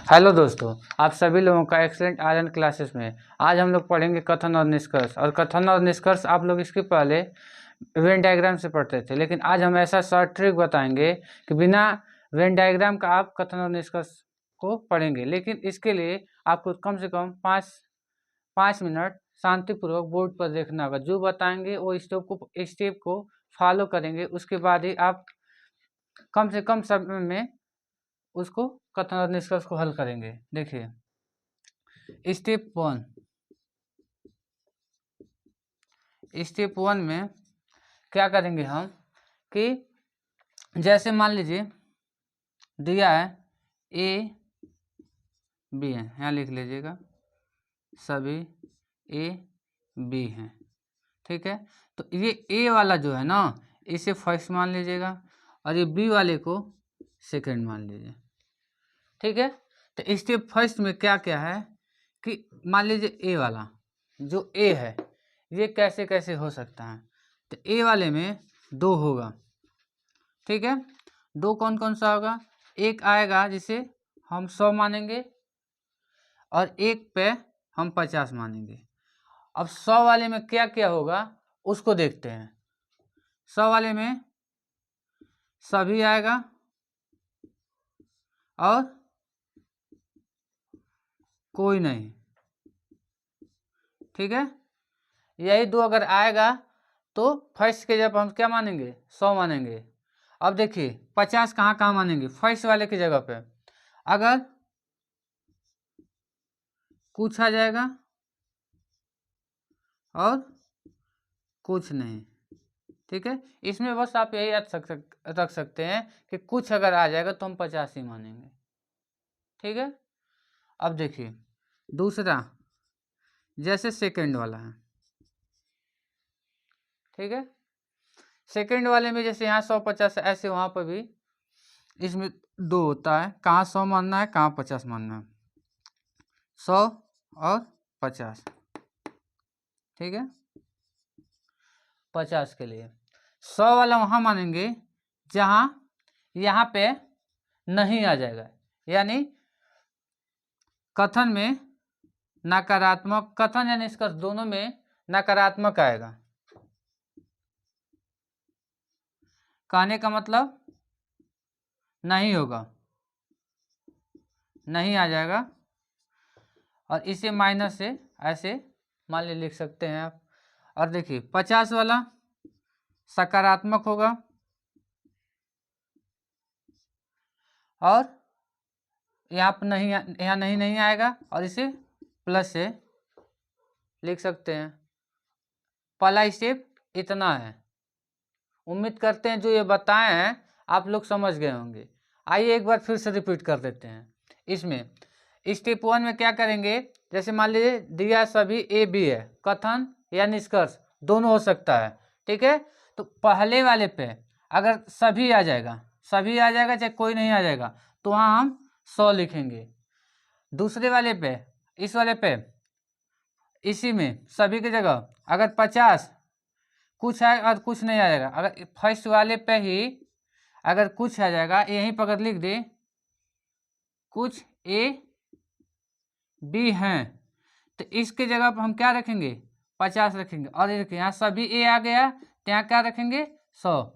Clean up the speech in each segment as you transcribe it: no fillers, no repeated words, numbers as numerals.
Hello दोस्तों, आप सभी लोगों का एक्सेलेंट आर्यन क्लासेस में आज हम लोग पढ़ेंगे कथन और निष्कर्ष। और कथन और निष्कर्ष आप लोग इसके पहले वेन डायग्राम से पढ़ते थे, लेकिन आज हम ऐसा शॉर्ट ट्रिक बताएंगे कि बिना वेन डायग्राम का आप कथन और निष्कर्ष को पढ़ेंगे। लेकिन इसके लिए आपको कम से कम पाँच मिनट शांतिपूर्वक बोर्ड पर देखना होगा। जो बताएंगे वो स्टेप को फॉलो करेंगे, उसके बाद ही आप कम से कम समय में उसको कथन और निष्कर्ष को हल करेंगे। देखिए, स्टेप वन में क्या करेंगे हम कि जैसे मान लीजिए दिया है ए बी है, यहाँ लिख लीजिएगा सभी ए बी हैं, ठीक है। तो ये ए वाला जो है ना, इसे फर्स्ट मान लीजिएगा और ये बी वाले को सेकंड मान लीजिए, ठीक है। तो स्टेप फर्स्ट में क्या क्या है कि मान लीजिए ए वाला जो ए है ये कैसे कैसे हो सकता है। तो ए वाले में 2 होगा, ठीक है। 2 कौन कौन सा होगा? एक आएगा जिसे हम 100 मानेंगे और एक पे हम 50 मानेंगे। अब 100 वाले में क्या क्या होगा उसको देखते हैं। 100 वाले में सभी आएगा और कोई नहीं, ठीक है। यही 2 अगर आएगा तो फर्स्ट के जब हम क्या मानेंगे? 100 मानेंगे। अब देखिए 50 कहाँ कहाँ मानेंगे? फर्स्ट वाले की जगह पे अगर कुछ आ जाएगा और कुछ नहीं, ठीक है। इसमें बस आप यही रख सकते हैं कि कुछ अगर आ जाएगा तो हम 50 ही मानेंगे, ठीक है। अब देखिए दूसरा, जैसे सेकंड वाला है, ठीक है। सेकंड वाले में जैसे यहाँ 100 50 ऐसे वहाँ पर भी इसमें 2 होता है। कहाँ 100 मानना है, कहाँ 50 मानना है? 100 और 50, ठीक है। 50 के लिए 100 वाला वहाँ मानेंगे जहाँ यहाँ पे नहीं आ जाएगा, यानी कथन में नकारात्मक, कथन या निष्कर्ष दोनों में नकारात्मक आएगा। कहने का मतलब नहीं होगा, नहीं आ जाएगा। और इसे माइनस से ऐसे मान ली लिख सकते हैं आप। और देखिए 50 वाला सकारात्मक होगा और यहाँ पर नहीं, यहाँ नहीं आएगा और इसे प्लस से लिख सकते हैं। पहला स्टेप इतना है। उम्मीद करते हैं जो ये बताए हैं आप लोग समझ गए होंगे। आइए एक बार फिर से रिपीट कर देते हैं। इसमें स्टेप 1 में क्या करेंगे? जैसे मान लीजिए दिया सभी ए बी है, कथन या निष्कर्ष दोनों हो सकता है, ठीक है। तो पहले वाले पे अगर सभी आ जाएगा चाहे कोई नहीं आ जाएगा, तो वहाँ हम 100 लिखेंगे। दूसरे वाले पे, इस वाले पे, इसी में सभी की जगह अगर 50 कुछ है और कुछ नहीं आ जाएगा, अगर फर्स्ट वाले पे ही अगर कुछ आ जाएगा, यहीं पर अगर लिख दे कुछ ए बी हैं, तो इसके जगह पर हम क्या रखेंगे? 50 रखेंगे। और ये देखिए यहाँ सभी ए आ गया तो यहाँ क्या रखेंगे? 100।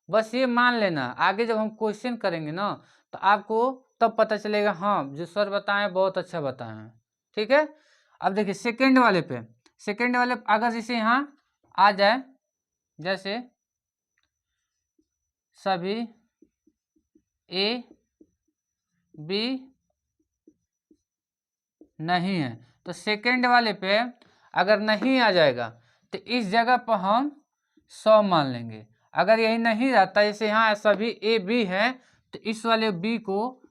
बस ये मान लेना, आगे जब हम क्वेश्चन करेंगे ना तो आपको तब पता चलेगा हाँ जो सर बताए बहुत अच्छा बताए हैं, ठीक है। अब देखिए सेकंड वाले पे अगर जैसे यहाँ आ जाए, जैसे सभी ए बी नहीं है, तो सेकंड वाले पे अगर नहीं आ जाएगा तो इस जगह पर हम 100 मान लेंगे। अगर यही नहीं रहता, जैसे यहाँ सभी ए बी है, तो इस वाले बी को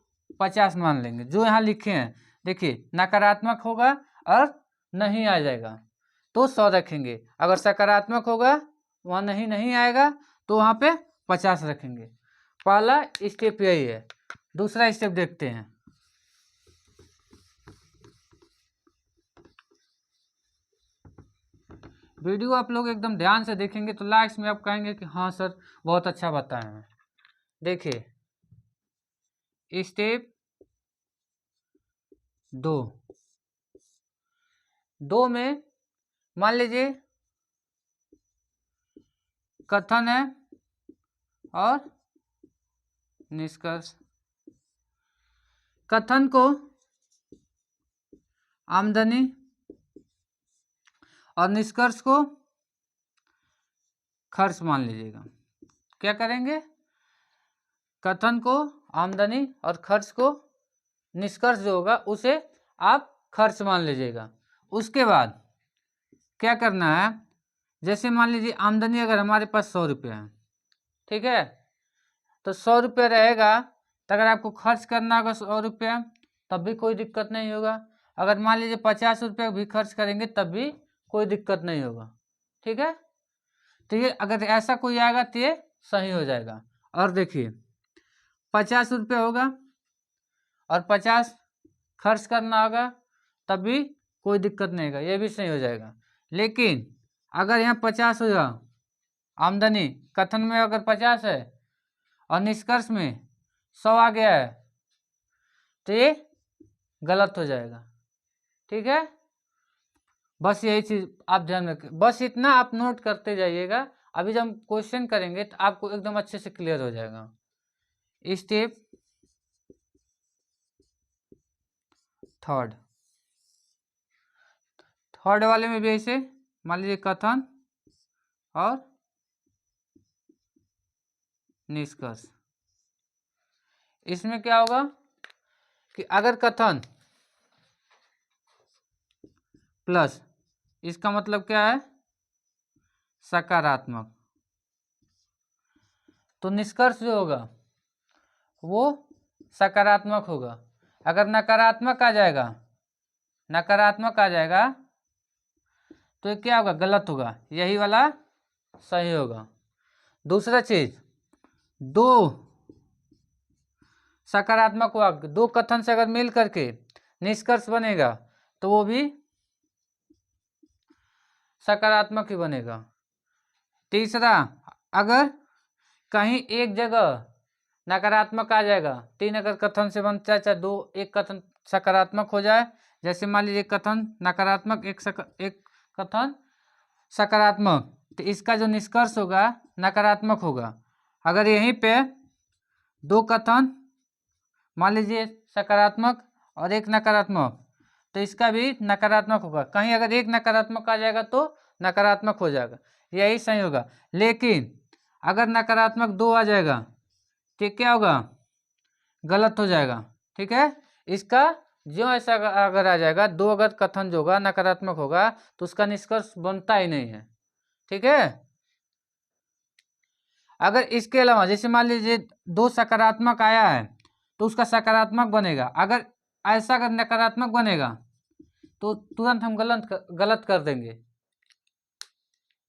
50 मान लेंगे जो यहाँ लिखे हैं। देखिए नकारात्मक होगा और नहीं आ जाएगा तो 100 रखेंगे। अगर सकारात्मक होगा, वहाँ नहीं आएगा, तो वहाँ पे 50 रखेंगे। पहला स्टेप यही है। दूसरा स्टेप देखते हैं। वीडियो आप लोग एकदम ध्यान से देखेंगे तो लास्ट में आप कहेंगे कि हाँ सर बहुत अच्छा बताए हैं। देखिए स्टेप दो, दो में मान लीजिए कथन है और निष्कर्ष। कथन को आमदनी और निष्कर्ष को खर्च मान लीजिएगा। क्या करेंगे? कथन को आमदनी और खर्च को, निष्कर्ष जो होगा उसे आप खर्च मान लीजिएगा। उसके बाद क्या करना है, जैसे मान लीजिए आमदनी अगर हमारे पास 100 रुपये है, ठीक है, तो 100 रुपये रहेगा, तो अगर आपको खर्च करना होगा 100 रुपया तब भी कोई दिक्कत नहीं होगा। अगर मान लीजिए 50 रुपये भी खर्च करेंगे तब भी कोई दिक्कत नहीं होगा, ठीक है। तो ये अगर ऐसा कोई आएगा तो ये सही हो जाएगा। और देखिए 50 रुपये होगा और 50 खर्च करना होगा तब भी कोई दिक्कत नहीं होगा, ये भी सही हो जाएगा। लेकिन अगर यहाँ 50 होगा आमदनी, कथन में अगर 50 है और निष्कर्ष में 100 आ गया है तो ये गलत हो जाएगा, ठीक है। बस यही चीज आप ध्यान रखें, बस इतना आप नोट करते जाइएगा। अभी जब हम क्वेश्चन करेंगे तो आपको एकदम अच्छे से क्लियर हो जाएगा। स्टेप थर्ड, थर्ड वाले में भी ऐसे मान लीजिए कथन और निष्कर्ष। इसमें क्या होगा कि अगर कथन प्लस, इसका मतलब क्या है, सकारात्मक, तो निष्कर्ष जो होगा वो सकारात्मक होगा। अगर नकारात्मक आ जाएगा, नकारात्मक आ जाएगा तो ये क्या होगा, गलत होगा, यही वाला सही होगा। दूसरा चीज, दो सकारात्मक वाक्य, दो कथन से अगर मिल करके निष्कर्ष बनेगा तो वो भी सकारात्मक ही बनेगा। तीसरा, अगर कहीं एक जगह नकारात्मक आ जाएगा, तीन अगर कथन से बनता है चाहे दो, एक कथन सकारात्मक हो जाए, जैसे मान लीजिए कथन नकारात्मक, एक कथन सकारात्मक, तो इसका जो निष्कर्ष होगा नकारात्मक होगा। अगर यहीं पे दो कथन मान लीजिए सकारात्मक और एक नकारात्मक, तो इसका भी नकारात्मक होगा। कहीं अगर एक नकारात्मक आ जाएगा तो नकारात्मक हो जाएगा, यही सही होगा। लेकिन अगर नकारात्मक दो आ जाएगा तो क्या होगा, गलत हो जाएगा, ठीक है। इसका जो ऐसा अगर आ जाएगा, दो अगर कथन जो होगा नकारात्मक होगा तो उसका निष्कर्ष बनता ही नहीं है, ठीक है। अगर इसके अलावा जैसे मान लीजिए दो सकारात्मक आया है तो उसका सकारात्मक बनेगा, अगर ऐसा अगर नकारात्मक बनेगा तो तुरंत हम गलत कर देंगे।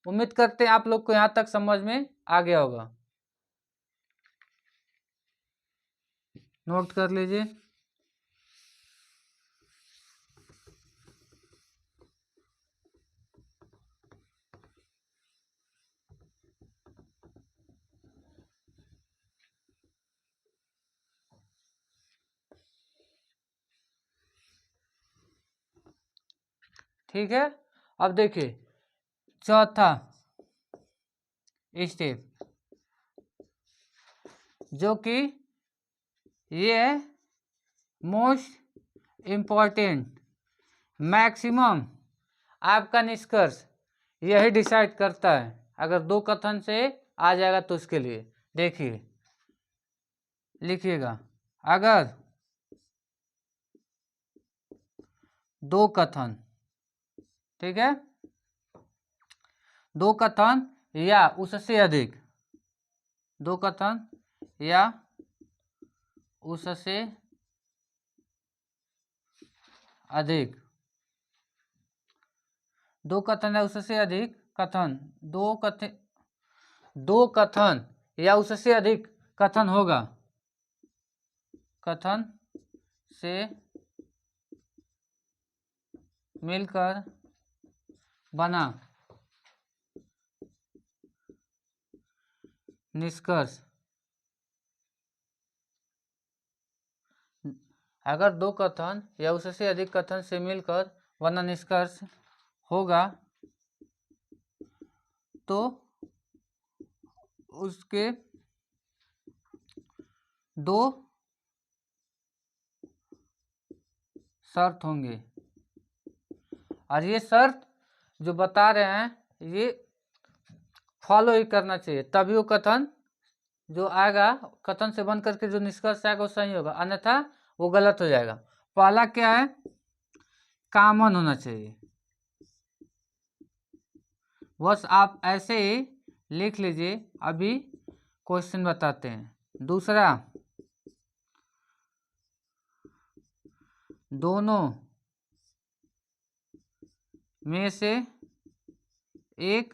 उम्मीद करते हैं आप लोग को यहाँ तक समझ में आ गया होगा, नोट कर लीजिए। ठीक है, अब देखिए चौथा स्टेप, जो कि ये है मोस्ट इम्पॉर्टेंट, मैक्सिमम आपका निष्कर्ष यही डिसाइड करता है। अगर दो कथन से आ जाएगा तो उसके लिए देखिए, लिखिएगा, अगर दो कथन, ठीक है, दो कथन या उससे अधिक, दो कथन या उससे अधिक, दो कथन या उससे अधिक कथन, दो कथन या उससे अधिक कथन होगा, कथन से मिलकर बना निष्कर्ष अगर दो कथन या उससे अधिक कथन से मिलकर बना निष्कर्ष होगा तो उसके दो शर्त होंगे, और ये शर्त जो बता रहे हैं ये फॉलो ही करना चाहिए, तभी वो कथन जो आएगा, कथन से बन करके जो निष्कर्ष आएगा वो सही होगा, अन्यथा वो गलत हो जाएगा। पहला क्या है, कॉमन होना चाहिए, बस आप ऐसे ही लिख लीजिए, अभी क्वेश्चन बताते हैं। दूसरा, दोनों में से एक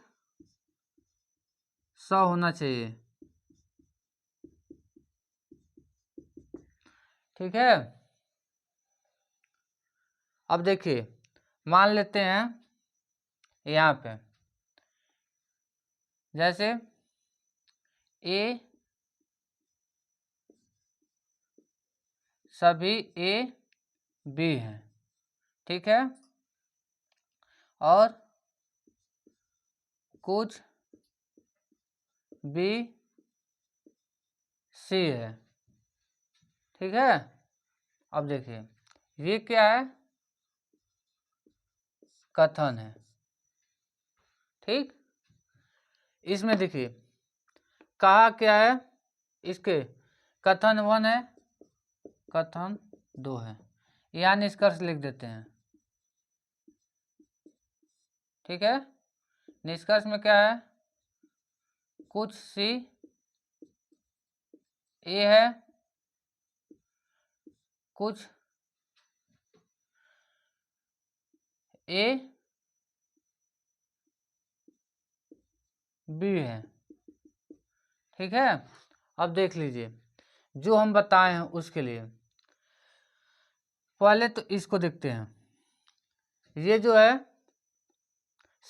सौ होना चाहिए, ठीक है। अब देखिए, मान लेते हैं यहाँ पे जैसे ए सभी ए बी हैं, ठीक है, और कुछ बी सी है, ठीक है। अब देखिए ये क्या है, कथन है, ठीक। इसमें देखिए कहा क्या है, इसके कथन 1 है, कथन 2 है, यहाँ निष्कर्ष लिख देते हैं, ठीक है। निष्कर्ष में क्या है, कुछ सी ए है, कुछ ए बी है, ठीक है। अब देख लीजिए जो हम बताए हैं उसके लिए पहले तो इसको देखते हैं, ये जो है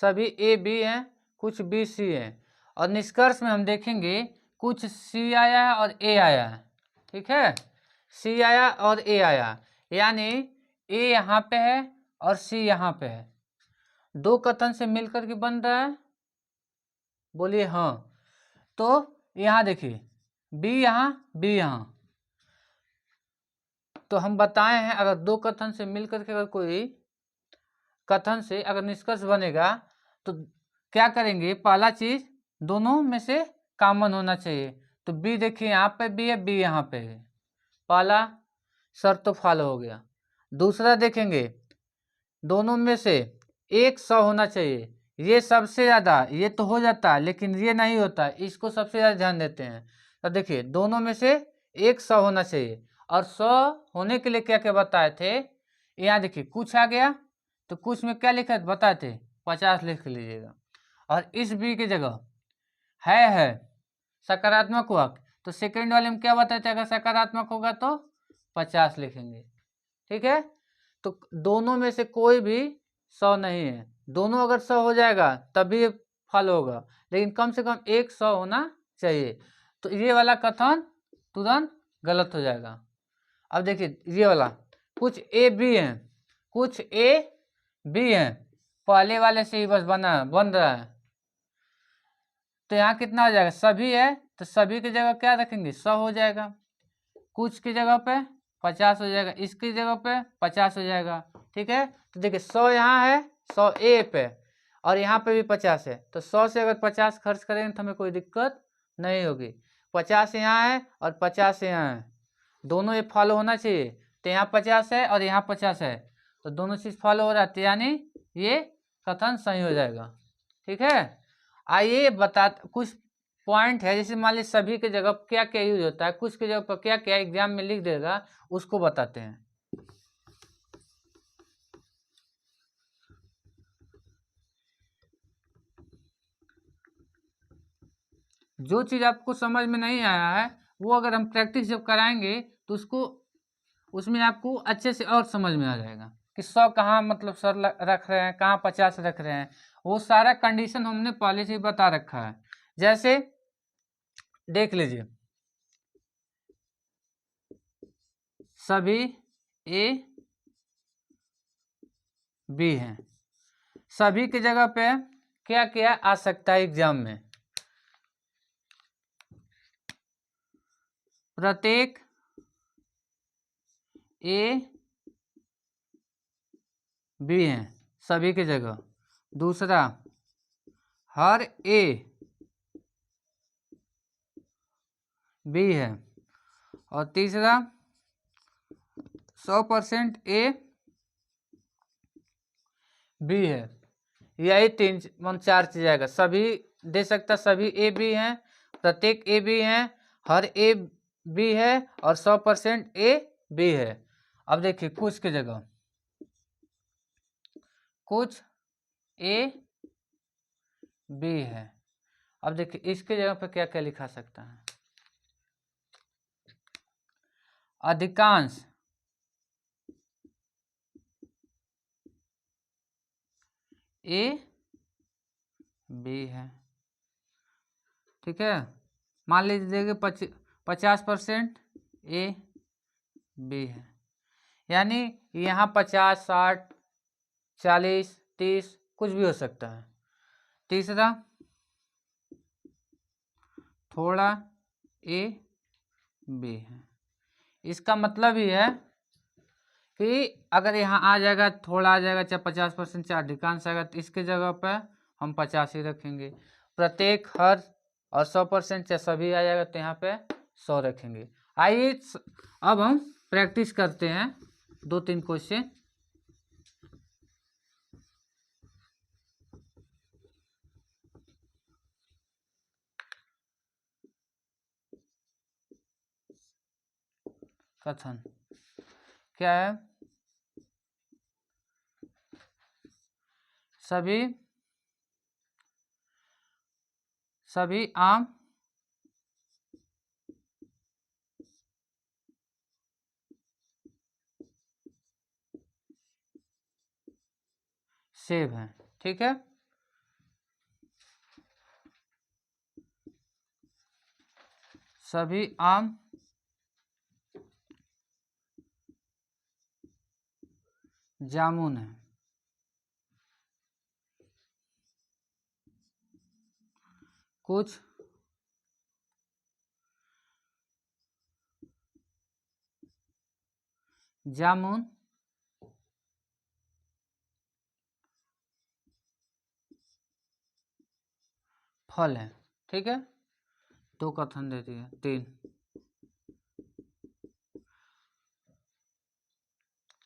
सभी ए बी हैं, कुछ बी सी है, और निष्कर्ष में हम देखेंगे कुछ सी आया है और ए आया है, ठीक है। सी आया और ए आया, यानी ए यहाँ पे है और सी यहाँ पे है, दो कथन से मिलकर के बन रहा है, बोलिए हाँ। तो यहाँ देखिए बी यहाँ बी यहाँ, तो हम बताए हैं अगर दो कथन से मिलकर के अगर कोई कथन से अगर निष्कर्ष बनेगा तो क्या करेंगे, पहला चीज दोनों में से कॉमन होना चाहिए, तो बी देखिए यहाँ पे बी है, बी यहाँ पे है, पहला शर्त तो फॉलो हो गया। दूसरा देखेंगे दोनों में से एक 100 होना चाहिए, ये सबसे ज़्यादा, ये तो हो जाता है लेकिन ये नहीं होता, इसको सबसे ज़्यादा ध्यान देते हैं। तो देखिए दोनों में से एक 100 होना चाहिए, और 100 होने के लिए क्या क्या बताए थे, यहाँ देखिए कुछ आ गया, तो कुछ में क्या लिखा बताए थे, 50 लिख लीजिएगा, और इस बी की जगह है सकारात्मक हुआ, तो सेकंड वाले में क्या बताए थे, अगर सकारात्मक होगा तो 50 लिखेंगे, ठीक है। तो दोनों में से कोई भी 100 नहीं है, दोनों अगर 100 हो जाएगा तभी फल होगा, लेकिन कम से कम एक 100 होना चाहिए, तो ये वाला कथन तुरंत गलत हो जाएगा। अब देखिए ये वाला कुछ ए बी हैं, कुछ ए बी हैं, पहले वाले से ही बस बन रहा है, तो यहाँ कितना हो जाएगा, सभी है तो सभी की जगह क्या रखेंगे, 100 हो जाएगा, कुछ की जगह पे 50 हो जाएगा, इसकी जगह पे 50 हो जाएगा, ठीक है। तो देखिए 100 यहाँ है, 100 ए पे, और यहाँ पे भी 50 है, तो 100 से अगर 50 खर्च करेंगे तो हमें कोई दिक्कत नहीं होगी, 50 यहाँ है और 50 यहाँ है, दोनों ये फॉलो होना चाहिए, तो यहाँ 50 है और यहाँ 50 है, तो दोनों चीज़ फॉलो हो रहा है, यानी ये कथन सही हो जाएगा, ठीक है। आइए बता कुछ पॉइंट है, जैसे मान लीजिए सभी की जगह क्या क्या यूज होता है, कुछ की जगह पर क्या क्या एग्जाम में लिख देगा, उसको बताते हैं। जो चीज़ आपको समझ में नहीं आया है वो अगर हम प्रैक्टिस जब कराएंगे तो उसको उसमें आपको अच्छे से और समझ में आ जाएगा कि 100 कहाँ मतलब सर रख रहे हैं, कहाँ 50 रख रहे हैं, वो सारा कंडीशन हमने पहले से ही बता रखा है। जैसे देख लीजिए सभी ए बी है। सभी की जगह पे क्या क्या आ सकता है एग्जाम में? प्रत्येक ए बी है सभी की जगह। दूसरा, हर ए बी है। और तीसरा, 100% ए बी है। यही चार चीज आएगा। सभी दे सकता, सभी ए बी हैं, प्रत्येक ए बी हैं, हर ए बी है, और 100% ए बी है। अब देखिए कुछ की जगह कुछ ए बी है। अब देखिए इसके जगह पे क्या क्या लिखा सकता है? अधिकांश ए बी है। ठीक है, मान लीजिए 50% ए बी है, यानी यहाँ 50, 60, 40, 30 कुछ भी हो सकता है। तीसरा, थोड़ा ए बी है। इसका मतलब ही है कि अगर यहाँ आ जाएगा, थोड़ा आ जाएगा, चाहे 50% चाहे अधिकांश आएगा, तो इसके जगह पर हम 50 ही रखेंगे। प्रत्येक, हर और 100% चाहे सभी आ जाएगा, तो यहाँ पे 100 रखेंगे। आइए अब हम प्रैक्टिस करते हैं 2-3 क्वेश्चन। कथन क्या है? सभी आम सेब हैं। ठीक है, सभी आम जामुन है। कुछ जामुन फल है। ठीक है, 2 कथन दे दिए।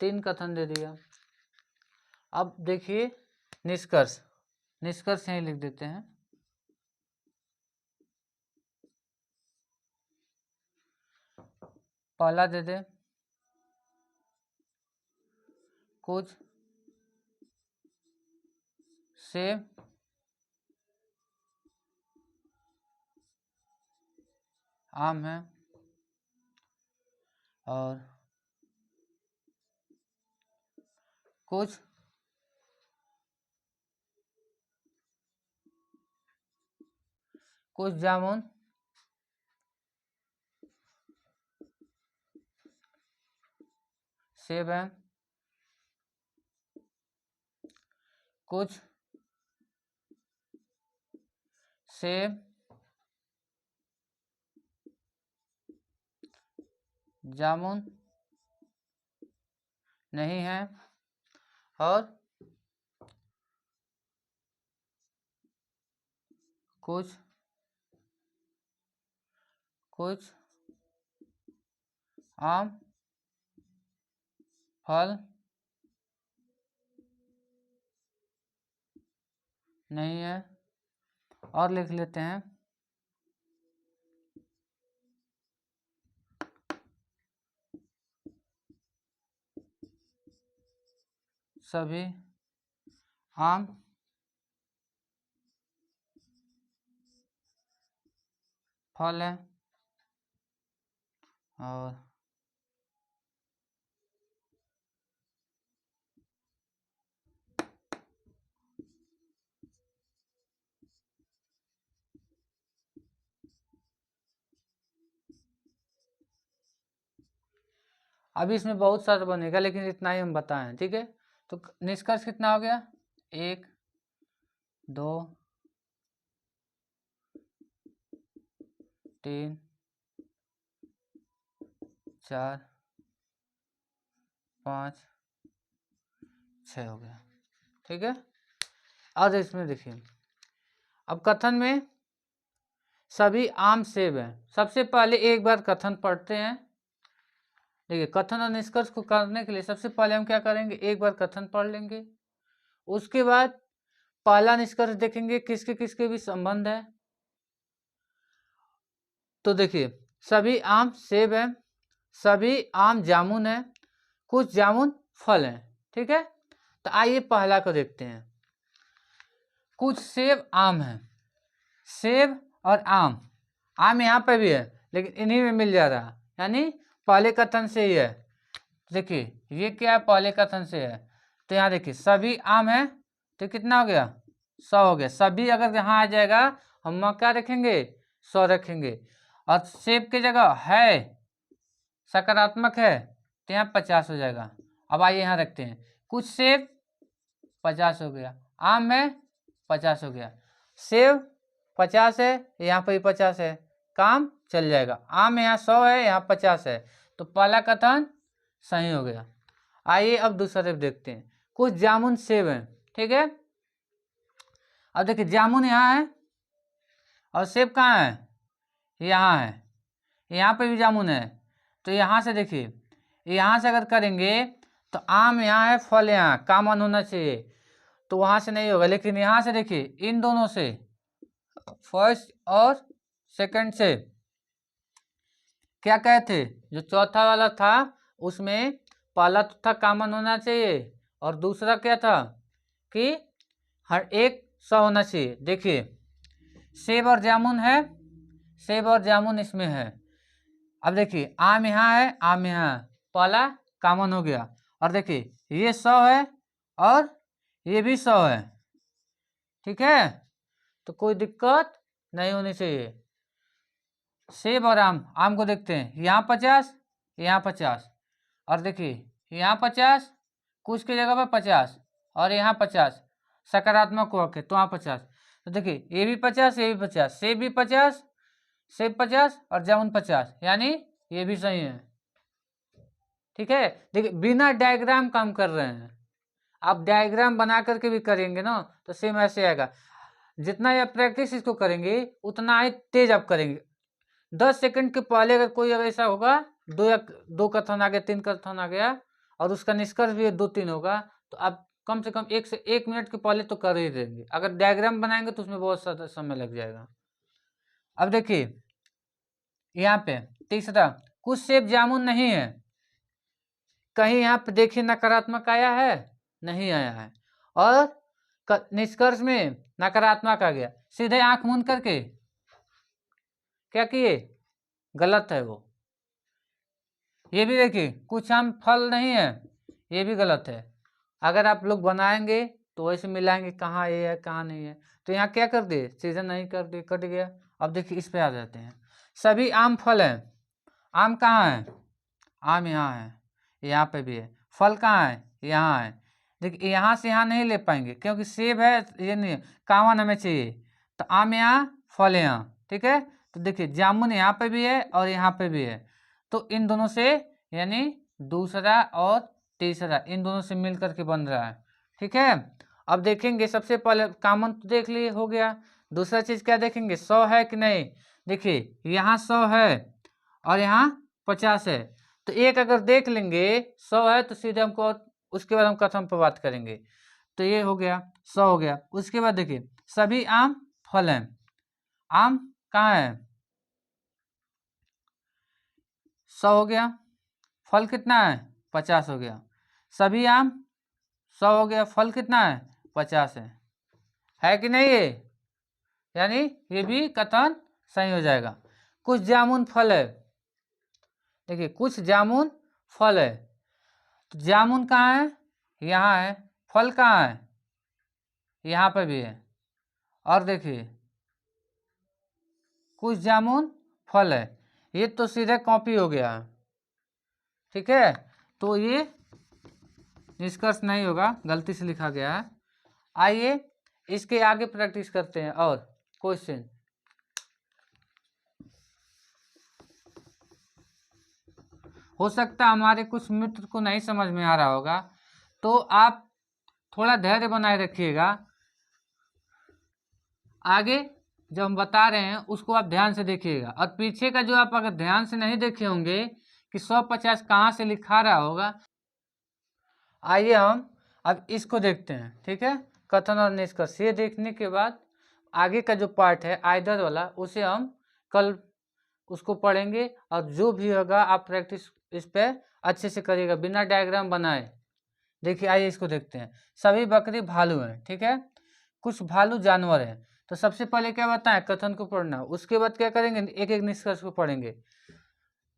3 कथन दे दिया। अब देखिए निष्कर्ष। निष्कर्ष यहीं लिख देते हैं। पहला दे दे, कुछ सेब आम है, और कुछ जामुन सेब है। कुछ सेब जामुन नहीं है, और कुछ आम फल नहीं है। और लिख लेते हैं, सभी आम फल है, और अभी इसमें बहुत सारा बनेगा, लेकिन इतना ही हम बताएं, ठीक है। तो निष्कर्ष कितना हो गया, 1 2 3 4 5 6 हो गया, ठीक है। आज इसमें देखिए, अब कथन में सभी आम सेब हैं। सबसे पहले एक बार कथन पढ़ते हैं। देखिए, कथन और निष्कर्ष को करने के लिए सबसे पहले हम क्या करेंगे, एक बार कथन पढ़ लेंगे, उसके बाद पहला निष्कर्ष देखेंगे किसके किसके भी संबंध है। तो देखिए, सभी आम सेब हैं, सभी आम जामुन है, कुछ जामुन फल हैं, ठीक है। तो आइए पहला को देखते हैं। कुछ सेब आम है, सेब और आम, आम यहाँ पे भी है लेकिन इन्हीं में मिल जा रहा है, यानी पहले कथन से ही है। देखिए ये क्या है, पहले कथन से है। तो यहाँ देखिए सभी आम है, तो कितना हो गया, 100 हो गया। सभी अगर यहाँ आ जाएगा हम क्या रखेंगे, 100 रखेंगे। और सेब की जगह है सकारात्मक है, तो यहाँ 50 हो जाएगा। अब आइए यहाँ रखते हैं, कुछ सेब 50 हो गया, आम में 50 हो गया, सेब 50 है, यहाँ पर भी 50 है, काम चल जाएगा। आम यहाँ 100 है, यहाँ 50 है, तो पहला कथन सही हो गया। आइए अब दूसरा स्टेप देखते हैं। कुछ जामुन सेब हैं, ठीक है। अब देखिए जामुन यहाँ है और सेब कहाँ है, यहाँ है, यहाँ पे भी जामुन है। तो यहाँ से देखिए, यहाँ से अगर करेंगे तो आम यहाँ है, फल यहाँ, कॉमन होना चाहिए, तो वहाँ से नहीं होगा। लेकिन यहाँ से देखिए, इन दोनों से, फर्स्ट और सेकंड से क्या कहे थे, जो चौथा वाला था उसमें पहला तो था कॉमन होना चाहिए, और दूसरा क्या था कि हर एक 100 होना चाहिए। देखिए सेब और जामुन है, सेब और जामुन इसमें है। अब देखिए आम यहाँ है, आम यहाँ है, पहला कॉमन हो गया। और देखिए ये 100 है और ये भी 100 है, ठीक है, तो कोई दिक्कत नहीं होनी चाहिए। सेब और आम को देखते हैं, यहाँ 50, यहाँ 50, और देखिए यहाँ 50, कुछ की जगह पर 50 और यहाँ 50, सकारात्मक हो के तो वहाँ 50। तो देखिए ये भी 50, ये भी 50, सेब भी 50, सेब 50 और जामुन 50, यानी ये भी सही है, ठीक है। देखिए बिना डायग्राम काम कर रहे हैं, आप डायग्राम बना करके भी करेंगे ना तो सेम ऐसे आएगा। जितना आप प्रैक्टिस इसको करेंगे उतना ही तेज आप करेंगे। 10 सेकंड के पहले अगर कोई अगर ऐसा होगा, दो कथन आ गया, 3 कथन आ गया और उसका निष्कर्ष भी 2-3 होगा, तो आप कम से कम 1 से 1 मिनट के पहले तो कर ही देंगे। अगर डायग्राम बनाएंगे तो उसमें बहुत ज़्यादा समय लग जाएगा। अब देखिए यहाँ पे तीसरा, कुछ सेब जामुन नहीं है, कहीं यहाँ पे देखिए नकारात्मक आया है, नहीं आया है, और निष्कर्ष में नकारात्मक आ गया। सीधे आंख मूंद करके क्या किए, गलत है वो। ये भी देखिए कुछ आम फल नहीं है, ये भी गलत है। अगर आप लोग बनाएंगे तो वैसे मिलाएंगे कहाँ ये है कहाँ नहीं है। तो यहाँ क्या कर दिए, सीधे नहीं कर दिए, कट गया। अब देखिए इस पे आ जाते हैं, सभी आम फल हैं, आम कहाँ है, आम यहाँ है, यहाँ पे भी है, फल कहाँ है, यहाँ है। देखिए यहाँ से यहाँ नहीं ले पाएंगे क्योंकि सेब है, ये नहीं है, कॉमन हमें चाहिए, तो आम यहाँ, फल यहाँ, ठीक है। तो देखिए जामुन यहाँ पे भी है और यहाँ पे भी है, तो इन दोनों से यानी दूसरा और तीसरा इन दोनों से मिल करके बन रहा है, ठीक है। अब देखेंगे सबसे पहले कॉमन तो देख लिए हो गया, दूसरा चीज क्या देखेंगे, 100 है कि नहीं। देखिए यहाँ 100 है और यहाँ 50 है, तो एक अगर देख लेंगे 100 है तो सीधे हमको, उसके बाद हम कथन पर बात करेंगे। तो ये हो गया 100 हो गया। उसके बाद देखिए सभी आम फल हैं, आम कहाँ है, 100 हो गया, फल कितना है, 50 हो गया, सभी आम 100 हो गया, फल कितना है, 50 है कि नहीं ये, यानी ये भी कथन सही हो जाएगा। कुछ जामुन फल है, देखिए कुछ जामुन फल है, तो जामुन कहाँ है, यहाँ है, फल कहाँ है, यहाँ पे भी है, और देखिए कुछ जामुन फल है, ये तो सीधे कॉपी हो गया, ठीक है, तो ये निष्कर्ष नहीं होगा, गलती से लिखा गया है। आइए इसके आगे प्रैक्टिस करते हैं और क्वेश्चन। हो सकता है हमारे कुछ मित्र को नहीं समझ में आ रहा होगा, तो आप थोड़ा धैर्य बनाए रखिएगा। आगे जो हम बता रहे हैं उसको आप ध्यान से देखिएगा, और पीछे का जो आप अगर ध्यान से नहीं देखे होंगे कि 150 कहाँ से लिखा रहा होगा। आइए हम अब इसको देखते हैं, ठीक है, कथन और निष्कर्ष। ये देखने के बाद आगे का जो पार्ट है आइदर वाला, उसे हम कल उसको पढ़ेंगे, और जो भी होगा आप प्रैक्टिस इस पे अच्छे से करिएगा बिना डायग्राम बनाए। देखिए आइए इसको देखते हैं। सभी बकरी भालू हैं, ठीक है, कुछ भालू जानवर हैं। तो सबसे पहले क्या बताएं, कथन को पढ़ना, उसके बाद क्या करेंगे, एक एक निष्कर्ष को पढ़ेंगे।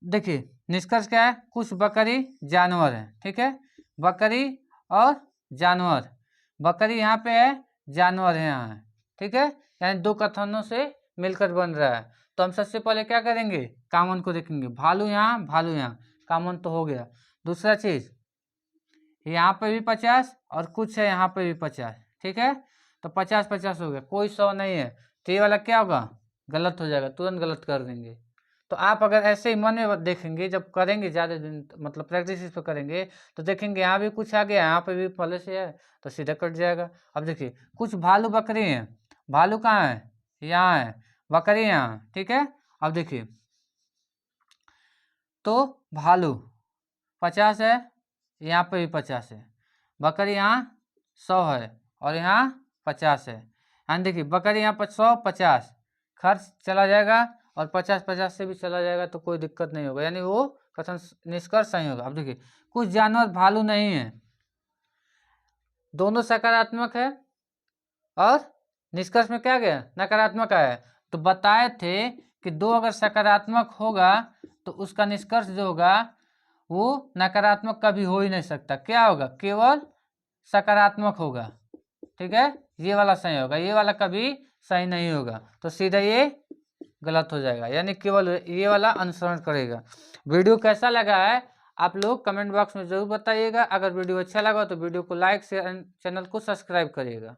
देखिए निष्कर्ष क्या है, कुछ बकरी जानवर हैं, ठीक है, बकरी और जानवर, बकरी यहाँ पे है, जानवर है यहाँ है, ठीक है, यानी दो कथनों से मिलकर बन रहा है। तो हम सबसे पहले क्या करेंगे, कॉमन को देखेंगे, भालू यहाँ भालू यहाँ, कॉमन तो हो गया। दूसरा चीज यहाँ पे भी 50 और कुछ है यहाँ पे भी 50, ठीक है, तो 50-50 हो गया, कोई 100 नहीं है। तो ये वाला क्या होगा, गलत हो जाएगा, तुरंत गलत कर देंगे। तो आप अगर ऐसे ही मन में देखेंगे, जब करेंगे ज़्यादा दिन मतलब प्रैक्टिस इस पर करेंगे, तो देखेंगे यहाँ भी कुछ आ गया, यहाँ पे भी पहले से है, तो सीधा कट जाएगा। अब देखिए कुछ भालू बकरी हैं, भालू कहाँ है, यहाँ है, बकरी यहाँ, ठीक है। अब देखिए तो भालू 50 है, यहाँ पे भी 50 है, बकरी यहाँ 100 है और यहाँ 50 है। यानी देखिए बकरी यहाँ पर 100-50 खर्च चला जाएगा, और 50-50 से भी चला जाएगा तो कोई दिक्कत नहीं होगा, यानी वो कथन निष्कर्ष सही होगा। अब देखिए कुछ जानवर भालू नहीं है, दोनों सकारात्मक है, और निष्कर्ष में क्या गया, नकारात्मक आया। तो बताए थे कि दो अगर सकारात्मक होगा तो उसका निष्कर्ष जो होगा वो नकारात्मक कभी हो ही नहीं सकता, क्या होगा, केवल सकारात्मक होगा, ठीक है, ये वाला सही होगा, ये वाला कभी सही नहीं होगा, तो सीधा ये गलत हो जाएगा, यानी केवल ये वाला अनुसरण करेगा। वीडियो कैसा लगा है आप लोग कमेंट बॉक्स में जरूर बताइएगा। अगर वीडियो अच्छा लगा तो वीडियो को लाइक शेयर, चैनल को सब्सक्राइब करिएगा।